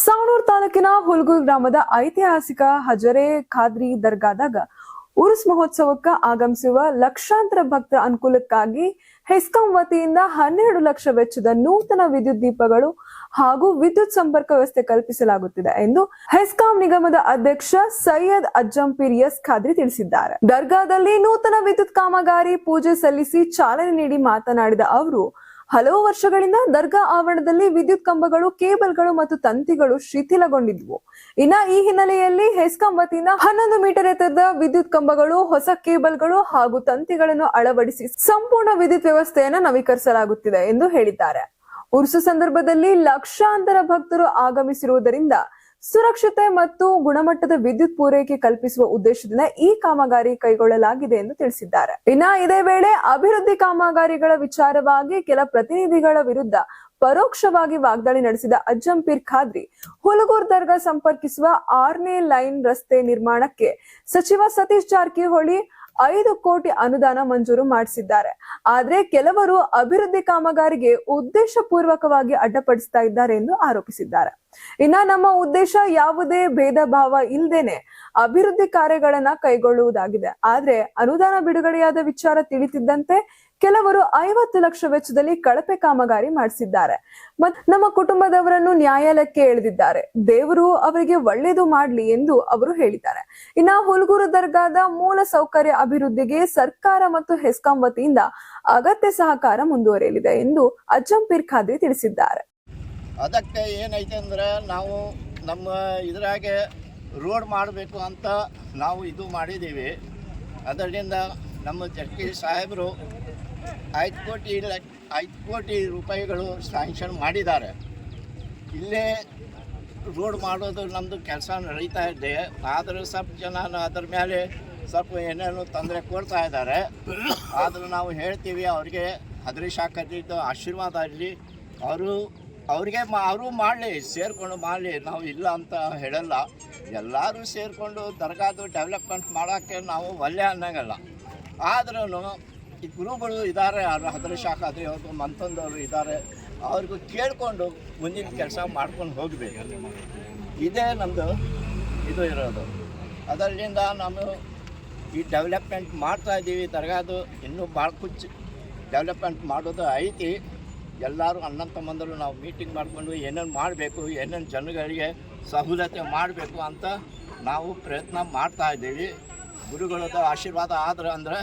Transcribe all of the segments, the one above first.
ಸಾಣೂರ್ ತಾಲೂಕಿನ ಹುಲ್ಗೂರ್ ಗ್ರಾಮದ ಐತಿಹಾಸಿಕ ಹಜರೆ ಖಾದ್ರಿ ದರ್ಗಾದಾಗ ಉರುಸ್ ಮಹೋತ್ಸವಕ್ಕೆ ಆಗಮಿಸುವ ಲಕ್ಷಾಂತರ ಭಕ್ತರ ಅನುಕೂಲಕ್ಕಾಗಿ ಹೆಸ್ಕಾಂ ವತಿಯಿಂದ 12 ಲಕ್ಷ ವೆಚ್ಚದ ನೂತನ ವಿದ್ಯುತ್ ದೀಪಗಳು ಹಾಗೂ ವಿದ್ಯುತ್ ಸಂಪರ್ಕ ವ್ಯವಸ್ಥೆ ಕಲ್ಪಿಸಲಾಗುತ್ತಿದೆ ಎಂದು ಹೆಸ್ಕಾಂ ನಿಗಮದ ಅಧ್ಯಕ್ಷ ಸೈಯದ್ ಅಜ್ಜಂಪೀರ್ ಎಸ್ ಖಾದ್ರಿ ತಿಳಿಸಿದ್ದಾರೆ. ದರ್ಗಾದಲ್ಲಿ ನೂತನ ವಿದ್ಯುತ್ ಕಾಮಗಾರಿ ಪೂಜೆ ಸಲ್ಲಿಸಿ ಚಾಲನೆ ನೀಡಿ ಮಾತನಾಡಿದ ಅವರು, ಹಲವು ವರ್ಷಗಳಿಂದ ದರ್ಗಾ ಆವರಣದಲ್ಲಿ ವಿದ್ಯುತ್ ಕಂಬಗಳು, ಕೇಬಲ್ಗಳು ಮತ್ತು ತಂತಿಗಳು ಶಿಥಿಲಗೊಂಡಿದ್ವು. ಇನ್ನ ಈ ಹಿನ್ನೆಲೆಯಲ್ಲಿ ಹೆಸ್ಕಾಂ ವತಿಯಿಂದ 11 ಮೀಟರ್ ಎತ್ತರದ ವಿದ್ಯುತ್ ಕಂಬಗಳು, ಹೊಸ ಕೇಬಲ್ಗಳು ಹಾಗೂ ತಂತಿಗಳನ್ನು ಅಳವಡಿಸಿ ಸಂಪೂರ್ಣ ವಿದ್ಯುತ್ ವ್ಯವಸ್ಥೆಯನ್ನು ನವೀಕರಿಸಲಾಗುತ್ತಿದೆ ಎಂದು ಹೇಳಿದ್ದಾರೆ. ಉರ್ಸು ಸಂದರ್ಭದಲ್ಲಿ ಲಕ್ಷಾಂತರ ಭಕ್ತರು ಆಗಮಿಸಿರುವುದರಿಂದ ಸುರಕ್ಷತೆ ಮತ್ತು ಗುಣಮಟ್ಟದ ವಿದ್ಯುತ್ ಪೂರೈಕೆ ಕಲ್ಪಿಸುವ ಉದ್ದೇಶದಿಂದ ಈ ಕಾಮಗಾರಿ ಕೈಗೊಳ್ಳಲಾಗಿದೆ ಎಂದು ತಿಳಿಸಿದ್ದಾರೆ. ಇನ್ನ ಇದೇ ವೇಳೆ ಅಭಿವೃದ್ಧಿ ಕಾಮಗಾರಿಗಳ ವಿಚಾರವಾಗಿ ಕೆಲ ಪ್ರತಿನಿಧಿಗಳ ವಿರುದ್ಧ ಪರೋಕ್ಷವಾಗಿ ವಾಗ್ದಾಳಿ ನಡೆಸಿದ ಅಜ್ಜಂಪೀರ್ ಖಾದ್ರಿ, ಹುಲಗೂರ್ ದರ್ಗಾ ಸಂಪರ್ಕಿಸುವ 6ನೇ ಲೈನ್ ರಸ್ತೆ ನಿರ್ಮಾಣಕ್ಕೆ ಸಚಿವ ಸತೀಶ್ ಜಾರಕಿಹೊಳಿ 5 ಕೋಟಿ ಅನುದಾನ ಮಂಜೂರು ಮಾಡಿಸಿದ್ದಾರೆ. ಆದ್ರೆ ಕೆಲವರು ಅಭಿವೃದ್ಧಿ ಕಾಮಗಾರಿಗೆ ಉದ್ದೇಶ ಪೂರ್ವಕವಾಗಿ ಅಡ್ಡಪಡಿಸ್ತಾ ಇದ್ದಾರೆ ಎಂದು ಆರೋಪಿಸಿದ್ದಾರೆ. ಇನ್ನ ನಮ್ಮ ಉದ್ದೇಶ ಯಾವುದೇ ಭೇದ ಭಾವ ಇಲ್ಲದೇನೆ ಅಭಿವೃದ್ಧಿ ಕಾರ್ಯಗಳನ್ನ ಕೈಗೊಳ್ಳುವುದಾಗಿದೆ. ಆದ್ರೆ ಅನುದಾನ ಬಿಡುಗಡೆಯಾದ ವಿಚಾರ ತಿಳಿತಿದ್ದಂತೆ ಕೆಲವರು 50 ಲಕ್ಷ ವೆಚ್ಚದಲ್ಲಿ ಕಳಪೆ ಕಾಮಗಾರಿ ಮಾಡಿಸಿದ್ದಾರೆ ಮತ್ತು ನಮ್ಮ ಕುಟುಂಬದವರನ್ನು ನ್ಯಾಯಾಲಯಕ್ಕೆ ಎಳೆದಿದ್ದಾರೆ. ದೇವರು ಅವರಿಗೆ ಒಳ್ಳೇದು ಮಾಡ್ಲಿ ಎಂದು ಅವರು ಹೇಳಿದ್ದಾರೆ. ಇನ್ನ ಹುಲ್ಗೂರು ದರ್ಗಾದ ಮೂಲ ಸೌಕರ್ಯ ಅಭಿವೃದ್ಧಿಗೆ ಸರ್ಕಾರ ಮತ್ತು ಹೆಸ್ಕಾಂ ವತಿಯಿಂದ ಅಗತ್ಯ ಸಹಕಾರ ಮುಂದುವರಿಯಲಿದೆ ಎಂದು ಅಜ್ಜಂಪೀರ್ ಖಾದ್ರಿ ತಿಳಿಸಿದ್ದಾರೆ. ಅದಕ್ಕೆ ಏನೈತೆ ಅಂದ್ರೆ ನಾವು ನಮ್ಮ ಇದ್ರಾಗೆ ರೋಡ್ ಮಾಡಬೇಕು ಅಂತ ನಾವು ಇದು ಮಾಡಿದ್ದೀವಿ. ಅದರಿಂದ ನಮ್ಮ ಜಡ್ಕಿ ಸಾಹೇಬರು 5 ಕೋಟಿ ರೂಪಾಯಿಗಳು ಸ್ಯಾಂಕ್ಷನ್ ಮಾಡಿದ್ದಾರೆ. ಇಲ್ಲೇ ರೋಡ್ ಮಾಡೋದು ನಮ್ಮದು ಕೆಲಸ ನಡೀತಾ ಇದೆ. ಆದರೆ ಸ್ವಲ್ಪ ಜನ ಅದರ ಮೇಲೆ ಸ್ವಲ್ಪ ಏನೇನು ತೊಂದರೆ ಕೊಡ್ತಾ ಇದ್ದಾರೆ. ಆದರೂ ನಾವು ಹೇಳ್ತೀವಿ, ಅವ್ರಿಗೆ ಹದರೀಶ್ ಹಾಕಿದ್ದು ಆಶೀರ್ವಾದ ಇರಲಿ. ಅವರು ಮಾಡಲಿ, ಸೇರಿಕೊಂಡು ಮಾಡಲಿ, ನಾವು ಇಲ್ಲ ಅಂತ ಹೇಳಲ್ಲ. ಎಲ್ಲರೂ ಸೇರಿಕೊಂಡು ದರ್ಗಾದು ಡೆವಲಪ್ಮೆಂಟ್ ಮಾಡೋಕ್ಕೆ ನಾವು ಒಳ್ಳೆ ಅನ್ನಂಗಲ್ಲ. ಆದ್ರೂ ಈ ಗುರುಗಳು ಇದ್ದಾರೆ, ಹದರೀಶ್ ಹಾಕಾದ್ರಿ ಅವ್ರಿಗೂ ಮಂತಂದವರು ಇದ್ದಾರೆ, ಅವ್ರಿಗೂ ಕೇಳಿಕೊಂಡು ಮುಂದಿನ ಕೆಲಸ ಮಾಡ್ಕೊಂಡು ಹೋಗಬೇಕು. ಇದೇ ನಮ್ಮದು ಇದು ಇರೋದು. ಅದರಿಂದ ನಾವು ಈ ಡೆವಲಪ್ಮೆಂಟ್ ಮಾಡ್ತಾಯಿದ್ದೀವಿ. ದರ್ಗಾದು ಇನ್ನೂ ಭಾಳ ಡೆವಲಪ್ಮೆಂಟ್ ಮಾಡೋದು ಐತಿ. ಎಲ್ಲರೂ ಅಣ್ಣ ತಮ್ಮಂದರು ನಾವು ಮೀಟಿಂಗ್ ಮಾಡಿಕೊಂಡು ಏನೇನು ಮಾಡಬೇಕು, ಏನೇನು ಜನಗಳಿಗೆ ಸಹೂಲತೆ ಮಾಡಬೇಕು ಅಂತ ನಾವು ಪ್ರಯತ್ನ ಮಾಡ್ತಾಯಿದ್ದೀವಿ. ಗುರುಗಳದ್ದು ಆಶೀರ್ವಾದ ಆದ್ರೆ ಅಂದ್ರೆ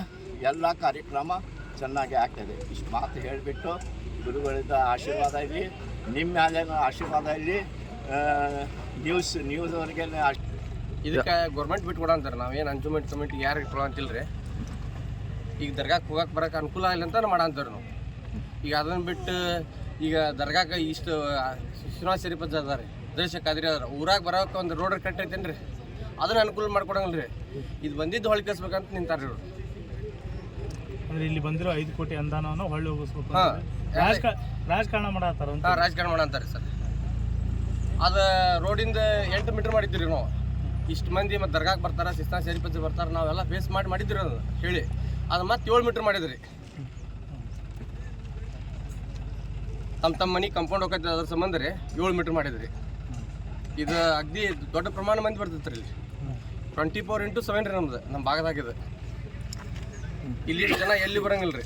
ಎಲ್ಲ ಕಾರ್ಯಕ್ರಮ ಚೆನ್ನಾಗಿ ಆಗ್ತದೆ. ಇಷ್ಟು ಮಾತು ಹೇಳಿಬಿಟ್ಟು ಗುರುಗಳಿಂದ ಆಶೀರ್ವಾದ ಇರಲಿ, ನಿಮ್ಮ ಮೇಲೇನೂ ಆಶೀರ್ವಾದ ಇರಲಿ. ನ್ಯೂಸ್ವರೆಗೆ ಇದಕ್ಕೆ ಗೌರ್ಮೆಂಟ್ ಬಿಟ್ಟು ಕೊಡ ಅಂತಾರೆ. ನಾವೇನು ಅಂಜುಮೆಂಟ್ ಕಮಿಟಿಗೆ ಯಾರು ಇಟ್ಕೊಳ್ಳೋ ಅಂತಿಲ್ಲ ರೀ. ಈಗ ದರ್ಗಾಕ್ಕೆ ಹೋಗಕ್ಕೆ ಬರೋಕೆ ಅನುಕೂಲ ಇಲ್ಲ ಅಂತ ಮಾಡಂತಾರೆ ನಾವು. ಈಗ ಅದನ್ನು ಬಿಟ್ಟು ಈಗ ದರ್ಗಾಕ್ಕೆ ಇಷ್ಟು ಶ್ರೀನಿವಾಸ ಶರೀಫ್ ಅದಾರೆ, ದೇಶ ಖಾದ್ರಿ ಅದಾರ, ಊರಾಗ ಬರೋಕೆ ಒಂದು ರೋಡ್ ಕಟ್ಟೈತೇನು ರೀ, ಅದನ್ನು ಅನುಕೂಲ ಮಾಡ್ಕೊಡಂಗಿಲ್ಲ ರೀ. ಇದು ಬಂದಿದ್ದು ಹೊಳ್ಳಿ ಕಳಿಸ್ಬೇಕಂತ ನಿಂತಾರೆ ಇವರು. ಅಂದ್ರೆ ಇಲ್ಲಿ ಬಂದಿರೋ 5 ಕೋಟಿ ಅನುದಾನವನ್ನು ಹೊಳ್ಳಿ ಹೋಗಿಸ್ಬೇಕು, ರಾಜಕಾರಣ ಮಾಡತ್ತಾರ. ರಾಜಕಾರಣ ಮಾಡಂತಾರೆ ಸರ್. ಅದು ರೋಡಿಂದ 8 ಮೀಟರ್ ಮಾಡಿದ್ದೀರಿ ನಾವು. ಇಷ್ಟು ಮಂದಿ ಮತ್ತು ದರ್ಗಾಕ್ಕೆ ಬರ್ತಾರೆ, ಸಿಸ್ತಾ ಶರೀಫ್ ಬರ್ತಾರೆ, ನಾವೆಲ್ಲ ಫೇಸ್ ಮಾಡಿದ್ದೀರಿ ಅದು ಹೇಳಿ. ಅದು ಮತ್ತೆ 7 ಮೀಟರ್ ಮಾಡಿದ್ರಿ. ತಮ್ಮ ಮನೆ ಕಂಪೌಂಡ್ ಹೋಗತ್ತೆ, ಅದ್ರ ಸಂಬಂಧ ರೀ 7 ಮೀಟರ್ ಮಾಡಿದ್ರಿ. ಇದು ಅಗ್ದಿ ದೊಡ್ಡ ಪ್ರಮಾಣ ಮಂದಿ ಬರ್ತೈತೆ ರೀ. ಇಲ್ಲಿ 24x7 ರೀ ನಮ್ದು, ನಮ್ಮ ಭಾಗದಾಗಿದೆ. ಇಲ್ಲಿ ಜನ ಎಲ್ಲಿ ಬರೋಂಗಿಲ್ಲ ರೀ.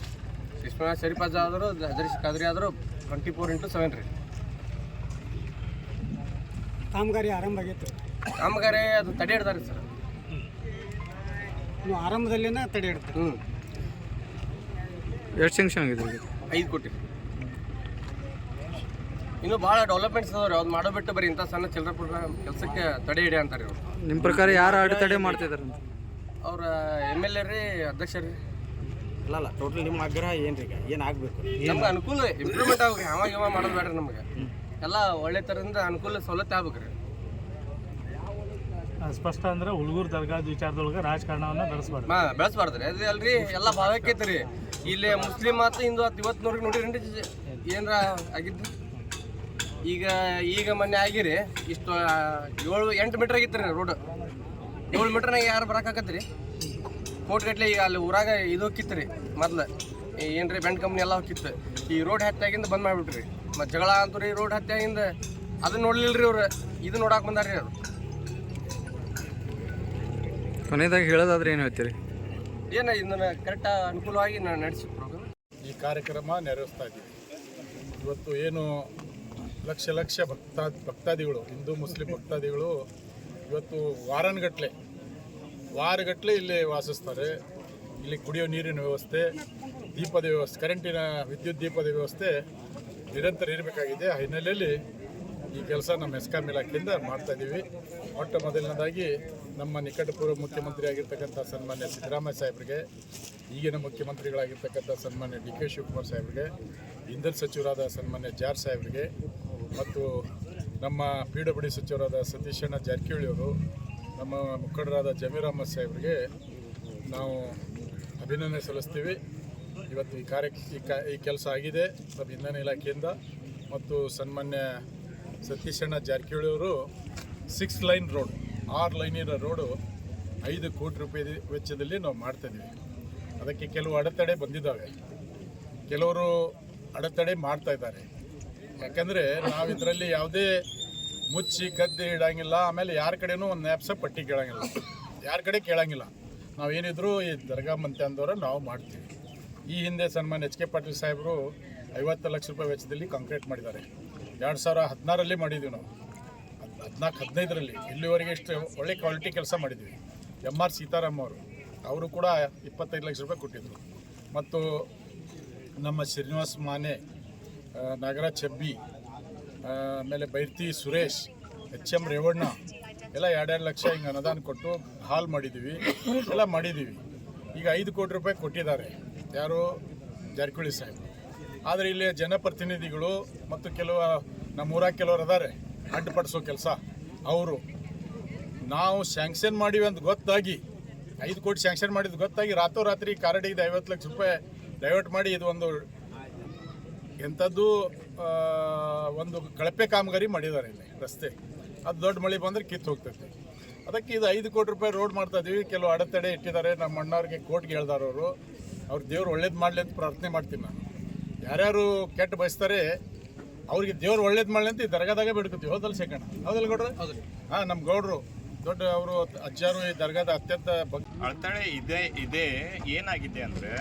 ಶ್ರೀನಿವಾಸ ಶರೀಫ್ ಆದರೂ ಹದರೀಶ್ ಖಾದ್ರಿ ಆದರೂ 24x7 ರೀ. ಕಾಮಗಾರಿ ಆರಂಭ ಆಗೈತೆ. ಕಾಮಗಾರಿ ಅದು ತಡೆ ಹಿಡ್ದಾರೆ ಸರ್. ನೀವು ಆರಂಭದಲ್ಲಿನ ತಡೆ ಹಿಡ್ತಾರೆ. ಎಷ್ಟು ಸ್ಯಾಂಕ್ಷನ್ ಆಗಿದೆ? 5 ಕೋಟಿ. ಇನ್ನೂ ಭಾಳ ಡೆವಲಪ್ಮೆಂಟ್ಸ್ ಅದಾವ್ರಿ. ಅವ್ರು ಮಾಡೋ ಬಿಟ್ಟು ಬರೀ ಇಂಥ ಸಣ್ಣ ಚಿಲ್ಲರೆ ಪುಟ್ಟ ಕೆಲಸಕ್ಕೆ ತಡೆ ಹಿಡಿ ಅಂತಾರೆ ಅವ್ರು. ನಿಮ್ಮ ಪ್ರಕಾರ ಯಾರು ಅಡೆತಡೆ ಮಾಡ್ತಿದ್ದಾರೆ ಅಂತ? ಅವ್ರ MLA ರೀ, ಅಧ್ಯಕ್ಷ ರೀ. ಅಲ್ಲ ಟೋಟಲ್ ನಿಮ್ಮ ಆಗ್ರಹ ಏನ್ರಿ? ಏನು ಆಗಬೇಕು? ನಮ್ಗೆ ಅನುಕೂಲ ಇಂಪ್ರೂವ್ಮೆಂಟ್ ಆಗ್ಬೇಕು. ಯಾವಾಗ ಮಾಡೋದು ಬೇಡ್ರಿ. ನಮಗೆ ಎಲ್ಲ ಒಳ್ಳೆ ಥರದಿಂದ ಅನುಕೂಲ ಸವಲತ್ತು ಆಗ್ಬೇಕು ರೀ. ಸ್ಪಷ್ಟ ಅಂದ್ರೆ ಹುಲ್ಗೂರು ದರ್ಗಾದ ವಿಚಾರದೊಳಗೆ ರಾಜಕಾರಣವನ್ನು ಬೆಳೆಸ್ಬಾರ್ದ್ರಿ. ಅದು ಅಲ್ರಿ, ಎಲ್ಲ ಭಾವೈಕ್ಯತೆ ರೀ. ಇಲ್ಲಿ ಮುಸ್ಲಿಂ ಆತು, ಹಿಂದೂ ಆತು, ಇವತ್ತು ನೋಡಿರಿ ಏನಾರ ಆಗಿದ್ದು. ಈಗ ಮೊನ್ನೆ ಆಗಿರಿ ಇಷ್ಟು 7-8 ಮೀಟರ್ ಆಗಿತ್ತು ರೀ ರೋಡ್. 7 ಮೀಟರ್ನಾಗ ಯಾರು ಬರೋಕ್ಕಾಗತ್ತೆ ರೀ? ಕೋಟ್ಗಟ್ಲೆ. ಈಗ ಅಲ್ಲಿ ಊರಾಗ ಇದು ಹೋಗಿತ್ತು ರೀ ಮೊದ್ಲು, ಏನ್ರಿ ಬೆಂಡ್ ಕಂಪ್ನಿ ಎಲ್ಲ ಹೋಗಿತ್ತು. ಈ ರೋಡ್ ಹತ್ತಾಗಿಂದ ಬಂದ್ ಮಾಡಿಬಿಟ್ರಿ. ಮತ್ತು ಜಗಳ ಅಂತೂ ರೀ ರೋಡ್ ಹತ್ತಾಗಿಂದ ಅದನ್ನ ನೋಡ್ಲಿಲ್ಲ ರೀ ಅವ್ರು. ಇದು ನೋಡಕ್ಕೆ ಬಂದಾರ್ರಿ ಅವರು. ಕೊನೆಯದಾಗಿ ಹೇಳೋದಾದ್ರೆ ಏನು ಹೇಳ್ತೀರಿ? ಏನು ಇದನ್ನ ಕರೆಕ್ಟ್ ಅನುಕೂಲವಾಗಿ ನಾನು ನಡೆಸಿ ಪ್ರೋಗ್ರಾಮ್ ಈ ಕಾರ್ಯಕ್ರಮ ನೆರವೇರಿಸ್ತಾ ಇದ್ದೀವಿ. ಇವತ್ತು ಏನು ಲಕ್ಷ ಲಕ್ಷ ಭಕ್ತಾದಿಗಳು, ಹಿಂದೂ ಮುಸ್ಲಿಂ ಭಕ್ತಾದಿಗಳು ಇವತ್ತು ವಾರಗಟ್ಟಲೆ ಇಲ್ಲಿ ವಾಸಿಸ್ತಾರೆ. ಇಲ್ಲಿ ಕುಡಿಯೋ ನೀರಿನ ವ್ಯವಸ್ಥೆ, ದೀಪದ ವ್ಯವಸ್ಥೆ, ಕರೆಂಟಿನ ವಿದ್ಯುತ್ ದೀಪದ ವ್ಯವಸ್ಥೆ ನಿರಂತರ ಇರಬೇಕಾಗಿದೆ. ಆ ಹಿನ್ನೆಲೆಯಲ್ಲಿ ಈ ಕೆಲಸ ನಮ್ಮ ಮೆಸ್ಕಾಂ ಇಲಾಖೆಯಿಂದ ಮಾಡ್ತಾಯಿದ್ದೀವಿ. ಮೊಟ್ಟ ಮೊದಲನೇದಾಗಿ ನಮ್ಮ ನಿಕಟಪೂರ್ವ ಮುಖ್ಯಮಂತ್ರಿ ಆಗಿರ್ತಕ್ಕಂಥ ಸನ್ಮಾನ್ಯ ಸಿದ್ದರಾಮಯ್ಯ ಸಾಹೇಬರಿಗೆ, ಈಗಿನ ಮುಖ್ಯಮಂತ್ರಿಗಳಾಗಿರ್ತಕ್ಕಂಥ ಸನ್ಮಾನ್ಯ ಡಿ.ಕೆ. ಶಿವಕುಮಾರ್ ಸಾಹೇಬರಿಗೆ, ಇಂಧನ ಸಚಿವರಾದ ಸನ್ಮಾನ್ಯ ಜಾರ್ ಸಾಹೇಬರಿಗೆ ಮತ್ತು ನಮ್ಮ PWD ಸಚಿವರಾದ ಸತೀಶಣ್ಣ ಜಾರಕಿಹೊಳಿ ಅವರು, ನಮ್ಮ ಮುಖಂಡರಾದ ಜಮೀರ್ ಅಹಮದ್ ಸಾಹೇಬರಿಗೆ ನಾವು ಅಭಿನಂದನೆ ಸಲ್ಲಿಸ್ತೀವಿ. ಇವತ್ತು ಈ ಕೆಲಸ ಆಗಿದೆ ನಮ್ಮ ಇಂಧನ ಇಲಾಖೆಯಿಂದ. ಮತ್ತು ಸನ್ಮಾನ್ಯ ಸತೀಶಣ್ಣ ಜಾರಕಿಹೊಳಿ ಅವರು 6 ಲೈನ್ ರೋಡ್, 6 ಲೈನಿನ ರೋಡು 5 ಕೋಟಿ ರೂಪಾಯಿ ವೆಚ್ಚದಲ್ಲಿ ನಾವು ಮಾಡ್ತಾಯಿದ್ದೀವಿ. ಅದಕ್ಕೆ ಕೆಲವು ಅಡೆತಡೆ ಬಂದಿದ್ದಾವೆ, ಕೆಲವರು ಅಡೆತಡೆ ಮಾಡ್ತಾ ಇದ್ದಾರೆ. ಯಾಕಂದರೆ ನಾವು ಇದರಲ್ಲಿ ಯಾವುದೇ ಮುಚ್ಚಿ ಕದ್ದಿ ಇಡಂಗಿಲ್ಲ. ಆಮೇಲೆ ಯಾರ ಕಡೆನೂ ಒಂದು ನ್ಯಾಪ್ಸ ಪಟ್ಟಿ ಕೇಳಂಗಿಲ್ಲ, ಯಾರ ಕಡೆ ಕೇಳಂಗಿಲ್ಲ. ನಾವೇನಿದ್ರು ಈ ದರ್ಗಾ ಮಂತೆ ಅಂದವರು ನಾವು ಮಾಡ್ತೀವಿ. ಈ ಹಿಂದೆ ಸನ್ಮಾನ್ಯ H.K. ಪಾಟೀಲ್ ಸಾಹೇಬರು 50 ಲಕ್ಷ ರೂಪಾಯಿ ವೆಚ್ಚದಲ್ಲಿ ಕಾಂಕ್ರೀಟ್ ಮಾಡಿದ್ದಾರೆ. 2016ರಲ್ಲಿ ಮಾಡಿದ್ದೀವಿ ನಾವು, 14-15ರಲ್ಲಿ. ಇಲ್ಲಿವರೆಗೆ ಇಷ್ಟು ಒಳ್ಳೆ ಕ್ವಾಲಿಟಿ ಕೆಲಸ ಮಾಡಿದ್ವಿ. M.R. ಸೀತಾರಾಮ್ ಅವರು ಕೂಡ 25 ಲಕ್ಷ ರೂಪಾಯಿ ಕೊಟ್ಟಿದ್ದರು. ಮತ್ತು ನಮ್ಮ ಶ್ರೀನಿವಾಸ್ ಮಾನೆ, ನಾಗರಾಜ್ ಚೆಬ್ಬಿ, ಆಮೇಲೆ ಬೈರ್ತಿ ಸುರೇಶ್, H.M. ರೇವಣ್ಣ ಎಲ್ಲ 2-2 ಲಕ್ಷ ಹಿಂಗೆ ಅನುದಾನ ಕೊಟ್ಟು ಹಾಲ್ ಮಾಡಿದ್ದೀವಿ, ಎಲ್ಲ ಮಾಡಿದ್ದೀವಿ. ಈಗ 5 ಕೋಟಿ ರೂಪಾಯಿ ಕೊಟ್ಟಿದ್ದಾರೆ ಯಾರು, ಜಾರಕಿಹೊಳಿ ಸಾಹೇಬ್. ಆದರೆ ಇಲ್ಲಿ ಜನಪ್ರತಿನಿಧಿಗಳು ಮತ್ತು ನಮ್ಮೂರಾಗ ಕೆಲವರು ಅದಾರೆ ಅಡ್ಡಪಡಿಸೋ ಕೆಲಸ. ಅವರು ನಾವು ಸ್ಯಾಂಕ್ಷನ್ ಮಾಡಿವಿ ಅಂತ ಗೊತ್ತಾಗಿ, 5 ಕೋಟಿ ಸ್ಯಾಂಕ್ಷನ್ ಮಾಡಿದ್ದು ಗೊತ್ತಾಗಿ ರಾತ್ರೋರಾತ್ರಿ ಕಾರಡಿಗೆ 50 ಲಕ್ಷ ರೂಪಾಯಿ ಡೈವರ್ಟ್ ಮಾಡಿ ಇದು ಒಂದು ಕಳಪೆ ಕಾಮಗಾರಿ ಮಾಡಿದ್ದಾರೆ ಇಲ್ಲಿ ರಸ್ತೆ. ಅದು ದೊಡ್ಡ ಮಳೆ ಬಂದರೆ ಕಿತ್ತು ಹೋಗ್ತೈತೆ. ಅದಕ್ಕೆ ಇದು 5 ಕೋಟಿ ರೂಪಾಯಿ ರೋಡ್ ಮಾಡ್ತಾ ಇದ್ದೀವಿ. ಕೆಲವು ಅಡೆತಡೆ ಇಟ್ಟಿದ್ದಾರೆ. ನಮ್ಮ ಅಣ್ಣವ್ರಿಗೆ ಕೋರ್ಟ್ಗೆ ಹೇಳ್ದಾರವರು, ಅವ್ರು ದೇವ್ರು ಒಳ್ಳೇದು ಮಾಡಲಿ ಅಂತ ಪ್ರಾರ್ಥನೆ ಮಾಡ್ತೀನಿ ನಾನು. ಯಾರ್ಯಾರು ಕೆಟ್ಟ ಬಯಸ್ತಾರೆ ಅವ್ರಿಗೆ ದೇವ್ರು ಒಳ್ಳೇದು ಮಾಡಲಿ ಅಂತ ಈ ದರ್ಗಾದಾಗೆ ಬೇಡ್ಕೊತೀವಿ. ಹೌದಲ್ಲ ಶೇಖಣ್ಣ? ಹೌದಲ್ಲ ಗೌಡ್ರು? ಹಾಂ, ನಮ್ಮ ಗೌಡ್ರು ದೊಡ್ಡ ಅವರು ಅಜ್ಜಾರು ಈ ದರ್ಗಾದ ಅತ್ಯಂತ ಅಡೆತಡೆ ಇದೆ. ಏನಾಗಿದೆ ಅಂದರೆ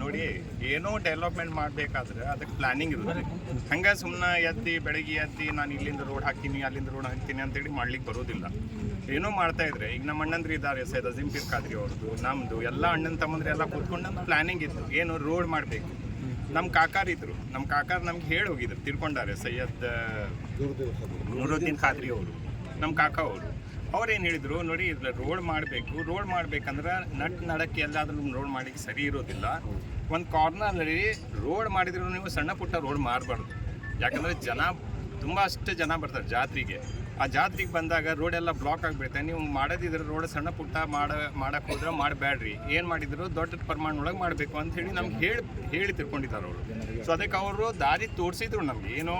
ನೋಡಿ, ಏನೋ ಡೆವಲಪ್ಮೆಂಟ್ ಮಾಡಬೇಕಾದ್ರೆ ಅದಕ್ಕೆ ಪ್ಲಾನಿಂಗ್ ಇರುತ್ತೆ. ಹಂಗೆ ಸುಮ್ಮನೆ ಬೆಳಗ್ಗೆ ಎದ್ದು ನಾನು ಇಲ್ಲಿಂದ ರೋಡ್ ಹಾಕ್ತೀನಿ ಅಲ್ಲಿಂದ ರೋಡ್ ಹಾಕ್ತೀನಿ ಅಂತೇಳಿ ಮಾಡ್ಲಿಕ್ಕೆ ಬರೋದಿಲ್ಲ. ಏನೋ ಮಾಡ್ತಾ ಇದ್ರೆ ಈಗ ನಮ್ಮ ಅಣ್ಣಂದ್ರು ಇದ್ದಾರೆ, ಸೈಯದ್ ಅಜೀಂ ಪೀರ್ ಖಾದ್ರಿ ಅವ್ರದ್ದು, ನಮ್ಮದು ಎಲ್ಲ ಅಣ್ಣನ ತಮ್ಮಂದ್ರೆ ಎಲ್ಲ ಕೂತ್ಕೊಂಡು ಪ್ಲಾನಿಂಗ್ ಇತ್ತು, ಏನು ರೋಡ್ ಮಾಡಬೇಕು. ನಮ್ಮ ಕಾಕಾರ್ ಇದ್ರು, ನಮ್ಮ ಕಾಕಾರ್ ನಮ್ಗೆ ಹೇಳಿ ಹೋಗಿದ್ರು, ತಿಳ್ಕೊಂಡಾರೆ. ಸೈಯದ್ ನೂರುದ್ದೀನ್ ಖಾದ್ರಿ ಅವರು, ನಮ್ಮ ಕಾಕ ಅವರು. ಅವ್ರೇನು ಹೇಳಿದರು, ನೋಡಿ ಇದು ರೋಡ್ ಮಾಡಬೇಕು, ರೋಡ್ ಮಾಡ್ಬೇಕಂದ್ರೆ ನಡಕ್ಕೆ ಎಲ್ಲಾದ್ರೂ ರೋಡ್ ಮಾಡಿಕ್ಕೆ ಸರಿ ಇರೋದಿಲ್ಲ. ಒಂದು ಕಾರ್ನರ್ನಲ್ಲಿ ರೋಡ್ ಮಾಡಿದ್ರು ನೀವು ಸಣ್ಣ ಪುಟ್ಟ ರೋಡ್ ಮಾಡಬಾರ್ದು. ಯಾಕಂದರೆ ಅಷ್ಟು ಜನ ಬರ್ತಾರೆ ಜಾತ್ರೆಗೆ. ಆ ಜಾತ್ರೆಗೆ ಬಂದಾಗ ರೋಡೆಲ್ಲ ಬ್ಲಾಕ್ ಆಗಿಬಿಡುತ್ತೆ. ನೀವು ಮಾಡೋದಿದ್ರೆ ರೋಡ್ ಸಣ್ಣ ಪುಟ್ಟ ಮಾಡಕ್ಕೆ ಹೋದ್ರೆ ಮಾಡಬೇಡ್ರಿ. ಏನು ಮಾಡಿದ್ರು ದೊಡ್ಡ ಪ್ರಮಾಣದೊಳಗೆ ಮಾಡಬೇಕು ಅಂತ ಹೇಳಿ ನಮ್ಗೆ ಹೇಳಿ ತಿಳ್ಕೊಂಡಿದ್ದಾರೆ ಅವರು. ಸೊ ಅದಕ್ಕೆ ಅವರು ದಾರಿ ತೋರಿಸಿದ್ರು ನಮಗೆ, ಏನೋ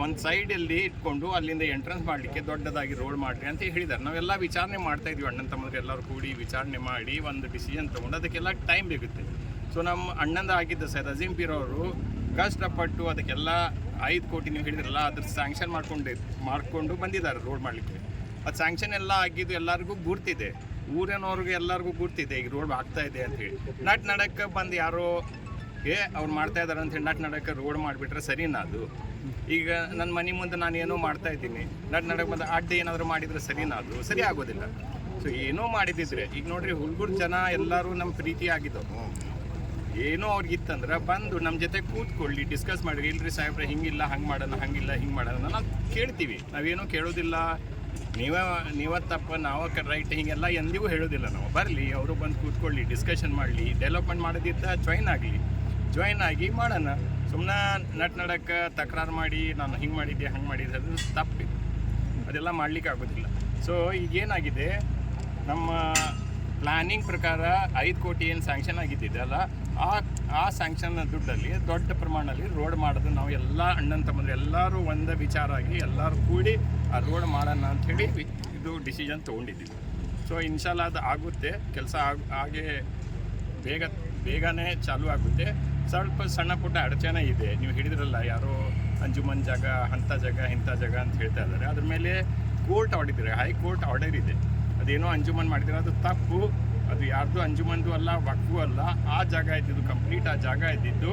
ಒಂದು ಸೈಡಲ್ಲಿ ಇಟ್ಕೊಂಡು ಅಲ್ಲಿಂದ ಎಂಟ್ರೆನ್ಸ್ ಮಾಡಲಿಕ್ಕೆ ದೊಡ್ಡದಾಗಿ ರೋಡ್ ಮಾಡಿರಿ ಅಂತ ಹೇಳಿದ್ದಾರೆ. ನಾವೆಲ್ಲ ವಿಚಾರಣೆ ಮಾಡ್ತಾಯಿದ್ವಿ, ಅಣ್ಣನ ತಮ್ಮಂದ್ರೆ ಎಲ್ಲರೂ ಕೂಡಿ ವಿಚಾರಣೆ ಮಾಡಿ ಒಂದು ಡಿಸಿಷನ್ ತೊಗೊಂಡು ಅದಕ್ಕೆಲ್ಲ ಟೈಮ್ ಬೇಗುತ್ತೆ. ಸೊ ನಮ್ಮ ಅಣ್ಣಂದ ಆಗಿದ್ದ ಸೈಯದ್ ಅಜೀಂ ಪೀರ್ ಅವರು ಕಷ್ಟಪಟ್ಟು ಅದಕ್ಕೆಲ್ಲ 5 ಕೋಟಿ ನೀವು ಹೇಳಿದ್ರಲ್ಲ ಅದ್ರ ಸ್ಯಾಂಕ್ಷನ್ ಮಾಡಿಕೊಂಡು ಬಂದಿದ್ದಾರೆ ರೋಡ್ ಮಾಡಲಿಕ್ಕೆ. ಅದು ಸ್ಯಾಂಕ್ಷನ್ ಎಲ್ಲ ಆಗಿದ್ದು ಎಲ್ಲರಿಗೂ ಗುರ್ತಿದೆ, ಊರಿನವ್ರಿಗೆ ಎಲ್ಲರಿಗೂ ಗುರ್ತಿದೆ ಈಗ ರೋಡ್ ಆಗ್ತಾ ಇದೆ ಅಂಥೇಳಿ. ನಡಕ್ಕೆ ಬಂದು ಯಾರೋ ಅವ್ರು ಮಾಡ್ತಾ ಇದ್ದಾರೆ ಅಂಥೇಳಿ ನಡಕ್ಕೆ ರೋಡ್ ಮಾಡಿಬಿಟ್ರೆ ಸರಿನಾ? ಅದು ಈಗ ನನ್ನ ಮನೆ ಮುಂದೆ ನಾನು ಏನೋ ಮಾಡ್ತಾ ಇದ್ದೀನಿ, ನಡಕ್ಕೆ ಬಂದು ಅಡ್ಡ ಏನಾದರೂ ಮಾಡಿದರೆ ಸರಿನಾ? ಅದು ಸರಿ ಆಗೋದಿಲ್ಲ. ಸೊ ಏನೋ ಮಾಡಿದ್ದಿದ್ರೆ ಈಗ ನೋಡ್ರಿ, ಹುಡುಗರು ಜನ ಎಲ್ಲರೂ ನಮ್ಮ ಪ್ರೀತಿ ಆಗಿದ್ದವು. ಏನೋ ಅವ್ರಿಗಿತ್ತಂದ್ರೆ ಬಂದು ನಮ್ಮ ಜೊತೆ ಕೂತ್ಕೊಳ್ಳಿ, ಡಿಸ್ಕಸ್ ಮಾಡಿರಿ. ಇಲ್ರಿ ಸಾಹೇಬ್ರೆ ಹಿಂಗಿಲ್ಲ, ಹಂಗೆ ಮಾಡೋಣ, ಹಂಗಿಲ್ಲ, ಹಿಂಗೆ ಮಾಡೋಣ ನಾವು ಕೇಳ್ತೀವಿ. ನಾವೇನೋ ಕೇಳೋದಿಲ್ಲ, ನೀವೇ ತಪ್ಪ ನಾವು ರೈಟ್ ಹೀಗೆಲ್ಲ ಎಂದಿಗೂ ಹೇಳೋದಿಲ್ಲ ನಾವು. ಬರಲಿ, ಅವರು ಬಂದು ಕೂತ್ಕೊಳ್ಳಿ, ಡಿಸ್ಕಷನ್ ಮಾಡಲಿ, ಡೆವಲಪ್ಮೆಂಟ್ ಮಾಡೋದಿದ್ದ ಜಾಯಿನ್ ಆಗಿ ಮಾಡೋಣ. ಸುಮ್ಮನೆ ನಡಕ್ಕೆ ತಕರಾರು ಮಾಡಿ ನಾನು ಹಿಂಗೆ ಮಾಡಿದ್ದೆ ಹಂಗೆ ಮಾಡಿದ್ದೆ ಅದು ತಪ್ಪಿದೆ, ಅದೆಲ್ಲ ಮಾಡಲಿಕ್ಕೆ ಆಗೋದಿಲ್ಲ. ಸೊ ಈಗೇನಾಗಿದೆ, ನಮ್ಮ ಪ್ಲ್ಯಾನಿಂಗ್ ಪ್ರಕಾರ 5 ಕೋಟಿ ಏನು ಸ್ಯಾಂಕ್ಷನ್ ಆಗಿದ್ದಿದೆಯಲ್ಲ, ಆ ಸ್ಯಾಂಕ್ಷನ್ ದುಡ್ಡಲ್ಲಿ ದೊಡ್ಡ ಪ್ರಮಾಣದಲ್ಲಿ ರೋಡ್ ಮಾಡೋದು ನಾವು ಎಲ್ಲ ಅಣ್ಣನ ತಮ್ಮಂದ್ರೆ ಎಲ್ಲರೂ ಒಂದೇ ವಿಚಾರ ಆಗಿ ಎಲ್ಲರೂ ಕೂಡಿ ಆ ರೋಡ್ ಮಾಡೋಣ ಅಂಥೇಳಿ ಇದು ಡಿಸಿಷನ್ ತೊಗೊಂಡಿದ್ದೀವಿ. ಸೊ ಇನ್ಶಾಲ್ಲ ಅದು ಆಗುತ್ತೆ, ಕೆಲಸ ಹಾಗೆ ಬೇಗನೆ ಚಾಲೂ ಆಗುತ್ತೆ. ಸ್ವಲ್ಪ ಸಣ್ಣ ಪುಟ್ಟ ಅಡಚಣೆ ಇದೆ. ನೀವು ಹೇಳಿದ್ರಲ್ಲ, ಯಾರೋ ಅಂಜುಮನ್ ಜಾಗ, ಇಂಥ ಜಾಗ ಅಂತ ಹೇಳ್ತಾ ಇದ್ದಾರೆ. ಅದ್ರ ಮೇಲೆ ಕೋರ್ಟ್ ಆರ್ಡರ್ ಇದೆ, ಹೈಕೋರ್ಟ್ ಆರ್ಡರ್ ಇದೆ. ಅದೇನೋ ಅಂಜುಮನ್ ಮಾಡಿದ್ರೆ ಅದು ತಪ್ಪು, ಅದು ಯಾರ್ದು ಅಂಜುಮನ್ದು ಅಲ್ಲ, ವಕ್ಫು ಅಲ್ಲ. ಆ ಜಾಗ ಇದ್ದಿದ್ದು ಕಂಪ್ಲೀಟ್, ಆ ಜಾಗ ಇದ್ದಿದ್ದು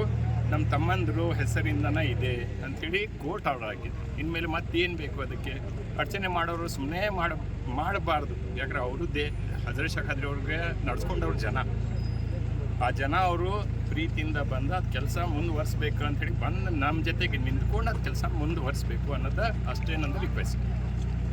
ನಮ್ಮ ತಮ್ಮಂದರು ಹೆಸರಿಂದನೇ ಇದೆ ಅಂಥೇಳಿ ಕೋರ್ಟ್ ಆರ್ಡರ್ ಆಗಿದೆ. ಇನ್ಮೇಲೆ ಮತ್ತೇನು ಬೇಕು ಅದಕ್ಕೆ? ಅರ್ಚನೆ ಮಾಡೋರು ಸುಮ್ಮನೆ ಮಾಡಬಾರ್ದು. ಯಾಕಂದ್ರೆ ಅವರು ಹಜರತ್ ಶೇಖ್ ಖಾದ್ರಿ ಅವ್ರಿಗೆ ನಡ್ಸ್ಕೊಂಡವ್ರು ಜನ. ಆ ಜನ ಅವರು ಪ್ರೀತಿಯಿಂದ ಬಂದು ಅದು ಕೆಲಸ ಮುಂದುವರಿಸ್ಬೇಕು ಅಂಥೇಳಿ ಬಂದು ನಮ್ಮ ಜೊತೆಗೆ ನಿಂತ್ಕೊಂಡು ಅದು ಕೆಲಸ ಮುಂದುವರಿಸ್ಬೇಕು ಅನ್ನೋದು ಅಷ್ಟೇ ನಂದು ರಿಕ್ವೆಸ್ಟ್.